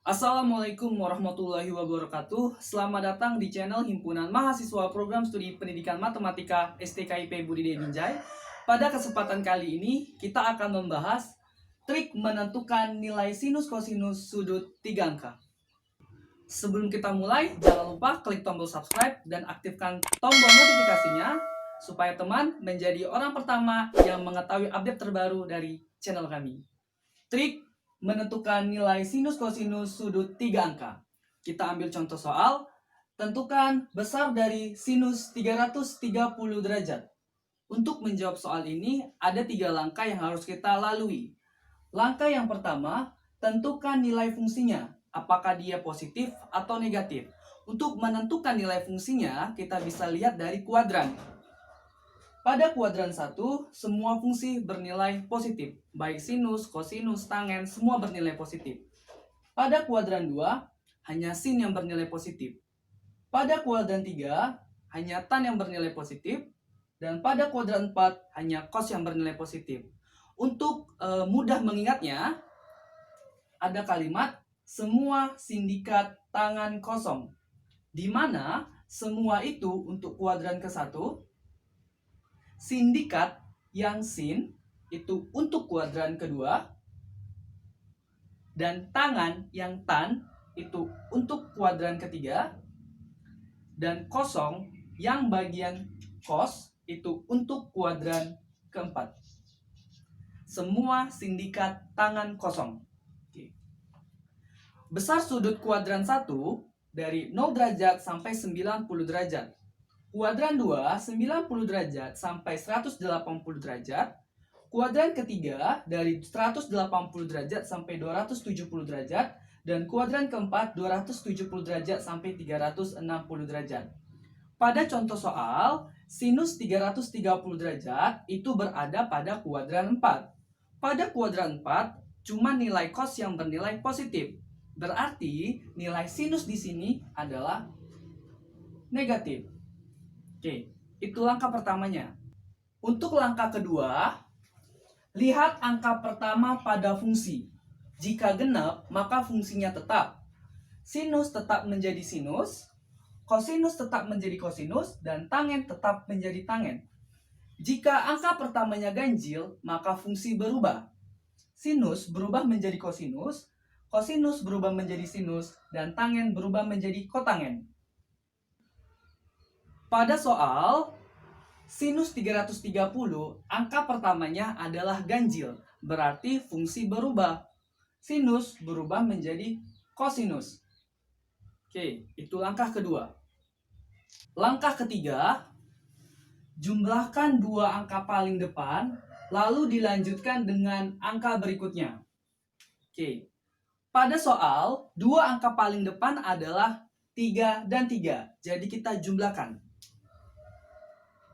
Assalamualaikum warahmatullahi wabarakatuh. Selamat datang di channel Himpunan Mahasiswa Program Studi Pendidikan Matematika STKIP Budidaya Binjai. Pada kesempatan kali ini, kita akan membahas trik menentukan nilai sinus kosinus sudut 3 angka. Sebelum kita mulai, jangan lupa klik tombol subscribe dan aktifkan tombol notifikasinya supaya teman menjadi orang pertama yang mengetahui update terbaru dari channel kami. Trik menentukan nilai sinus kosinus sudut 3 angka. Kita ambil contoh soal. Tentukan besar dari sinus 330 derajat. Untuk menjawab soal ini, ada 3 langkah yang harus kita lalui. Langkah yang pertama, tentukan nilai fungsinya. Apakah dia positif atau negatif? Untuk menentukan nilai fungsinya, kita bisa lihat dari kuadran. Pada kuadran 1, semua fungsi bernilai positif. Baik sinus, kosinus, tangen, semua bernilai positif. Pada kuadran 2, hanya sin yang bernilai positif. Pada kuadran 3, hanya tan yang bernilai positif. Dan pada kuadran 4, hanya cos yang bernilai positif. Untuk mudah mengingatnya, ada kalimat semua sindikat tangan kosong. Di mana semua itu untuk kuadran ke-1, sindikat yang sin itu untuk kuadran kedua, dan tangan yang tan itu untuk kuadran ketiga, dan kosong yang bagian kos itu untuk kuadran keempat. Semua sindikat tangan kosong. Besar sudut kuadran 1 dari 0 derajat sampai 90 derajat. Kuadran 2, 90 derajat sampai 180 derajat. Kuadran ketiga dari 180 derajat sampai 270 derajat. Dan kuadran keempat 270 derajat sampai 360 derajat. Pada contoh soal, sinus 330 derajat itu berada pada kuadran 4. Pada kuadran 4, cuma nilai cos yang bernilai positif. Berarti nilai sinus di sini adalah negatif. Oke, itu langkah pertamanya. Untuk langkah kedua, lihat angka pertama pada fungsi. Jika genap, maka fungsinya tetap. Sinus tetap menjadi sinus, kosinus tetap menjadi kosinus, dan tangen tetap menjadi tangen. Jika angka pertamanya ganjil, maka fungsi berubah. Sinus berubah menjadi kosinus, kosinus berubah menjadi sinus, dan tangen berubah menjadi kotangen. Pada soal sinus 330, angka pertamanya adalah ganjil, berarti fungsi berubah. Sinus berubah menjadi kosinus. Oke, itu langkah kedua. Langkah ketiga, jumlahkan dua angka paling depan, lalu dilanjutkan dengan angka berikutnya. Oke, pada soal, dua angka paling depan adalah 3 dan 3. Jadi kita jumlahkan.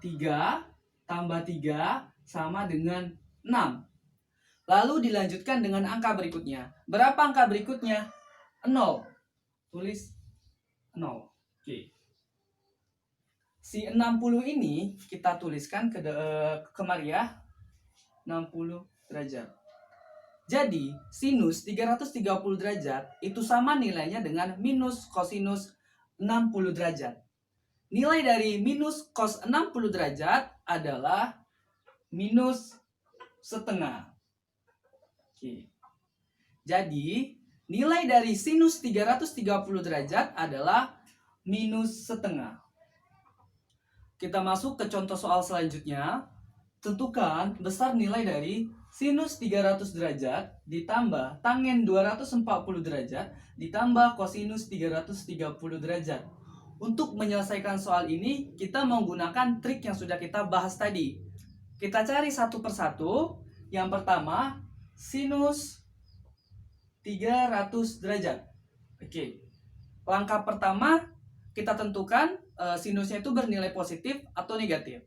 3 tambah 3 sama dengan 6. Lalu dilanjutkan dengan angka berikutnya. Berapa angka berikutnya? 0. Tulis 0. Oke. Si 60 ini kita tuliskan kemari ya. 60 derajat. Jadi, sinus 330 derajat itu sama nilainya dengan minus kosinus 60 derajat. Nilai dari minus cos 60 derajat adalah minus setengah. Oke. Jadi, nilai dari sinus 330 derajat adalah minus setengah. Kita masuk ke contoh soal selanjutnya. Tentukan besar nilai dari sinus 300 derajat ditambah tangen 240 derajat ditambah kosinus 330 derajat. Untuk menyelesaikan soal ini, kita menggunakan trik yang sudah kita bahas tadi. Kita cari satu persatu. Yang pertama, sinus 300 derajat. Oke. Langkah pertama, kita tentukan sinusnya itu bernilai positif atau negatif.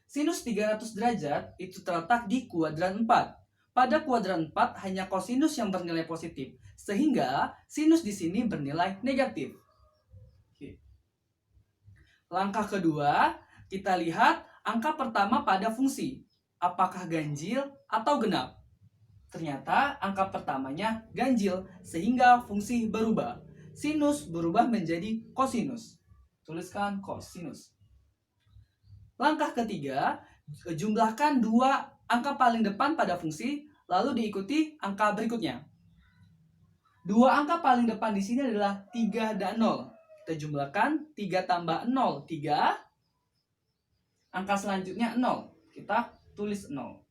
Sinus 300 derajat itu terletak di kuadran 4. Pada kuadran 4 hanya kosinus yang bernilai positif, sehingga sinus di sini bernilai negatif. Oke. Langkah kedua, kita lihat angka pertama pada fungsi. Apakah ganjil atau genap? Ternyata angka pertamanya ganjil sehingga fungsi berubah. Sinus berubah menjadi kosinus. Tuliskan kosinus. Langkah ketiga, jumlahkan dua angka paling depan pada fungsi, lalu diikuti angka berikutnya. Dua angka paling depan di sini adalah 3 dan 0. Kita jumlahkan 3 tambah 0, 3. Angka selanjutnya 0. Kita tulis 0.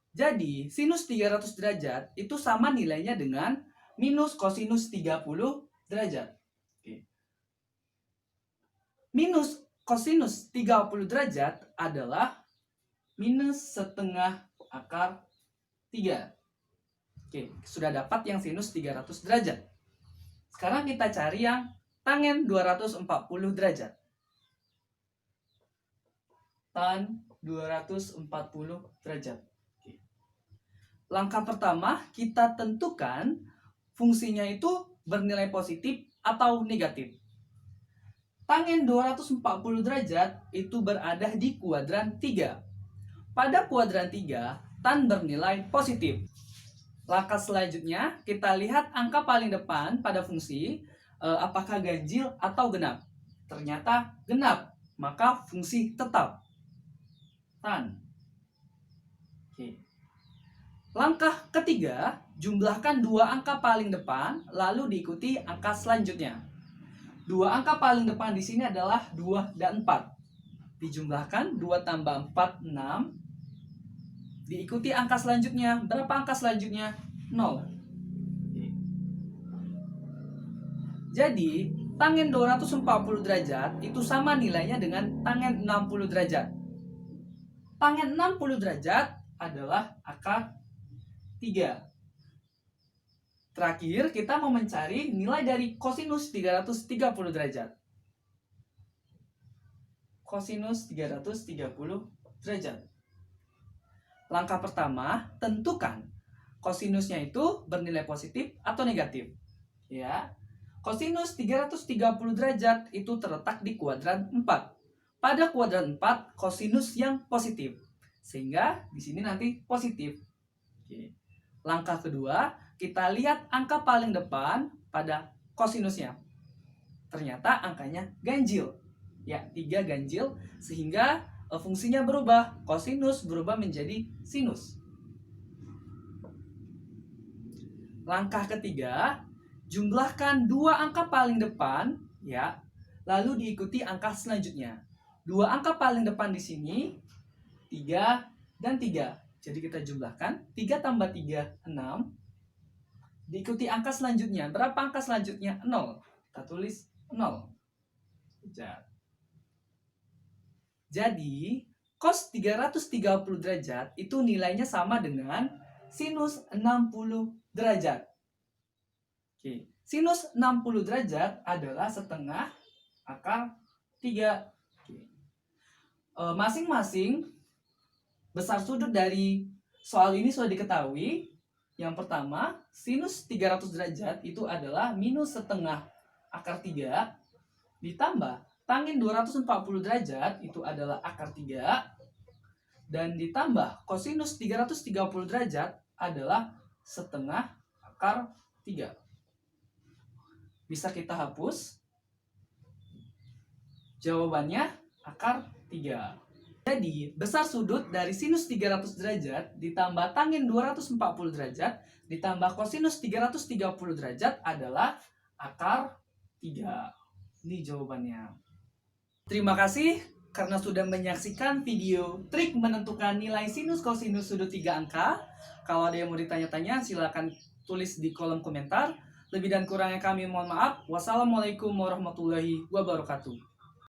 Jadi, sinus 300 derajat itu sama nilainya dengan minus kosinus 30 derajat. Minus kosinus 30 derajat adalah minus setengah akar 3. Sudah dapat yang sinus 300 derajat. Sekarang kita cari yang tangen 240 derajat. Tan 240 derajat. Langkah pertama, kita tentukan fungsinya itu bernilai positif atau negatif. Tangen 240 derajat itu berada di kuadran 3. Pada kuadran 3, tan bernilai positif. Langkah selanjutnya, kita lihat angka paling depan pada fungsi, apakah ganjil atau genap. Ternyata genap, maka fungsi tetap. Tan. Langkah ketiga, jumlahkan dua angka paling depan, lalu diikuti angka selanjutnya. Dua angka paling depan di sini adalah 2 dan 4. Dijumlahkan 2 tambah 4, 6. Diikuti angka selanjutnya. Berapa angka selanjutnya? 0. Jadi, tangen 240 derajat itu sama nilainya dengan tangen 60 derajat. Tangen 60 derajat adalah akar 3. Terakhir, kita mau mencari nilai dari kosinus 330 derajat. Kosinus 330 derajat. Langkah pertama, tentukan kosinusnya itu bernilai positif atau negatif. Ya. Kosinus 330 derajat itu terletak di kuadran 4. Pada kuadran 4, kosinus yang positif. Sehingga di sini nanti positif. Oke. Langkah kedua, kita lihat angka paling depan pada kosinusnya. Ternyata angkanya ganjil. Ya, 3 ganjil sehingga fungsinya berubah. Kosinus berubah menjadi sinus. Langkah ketiga, jumlahkan dua angka paling depan, ya, lalu diikuti angka selanjutnya. Dua angka paling depan di sini 3 dan 3. Jadi kita jumlahkan 3 tambah 3, 6. Diikuti angka selanjutnya. Berapa angka selanjutnya? 0. Kita tulis 0. Jadi, cos 330 derajat itu nilainya sama dengan sinus 60 derajat. Oke. Sinus 60 derajat adalah setengah akar 3. Masing-masing besar sudut dari soal ini sudah diketahui. Yang pertama, sinus 300 derajat itu adalah minus setengah akar 3 ditambah tangen 240 derajat itu adalah akar 3 dan ditambah kosinus 330 derajat adalah setengah akar 3. Bisa kita hapus. Jawabannya akar 3. Jadi, besar sudut dari sinus 300 derajat ditambah tangen 240 derajat ditambah kosinus 330 derajat adalah akar 3. Ini jawabannya. Terima kasih karena sudah menyaksikan video trik menentukan nilai sinus kosinus sudut 3 angka. Kalau ada yang mau ditanya-tanya, silakan tulis di kolom komentar. Lebih dan kurangnya kami mohon maaf. Wassalamualaikum warahmatullahi wabarakatuh.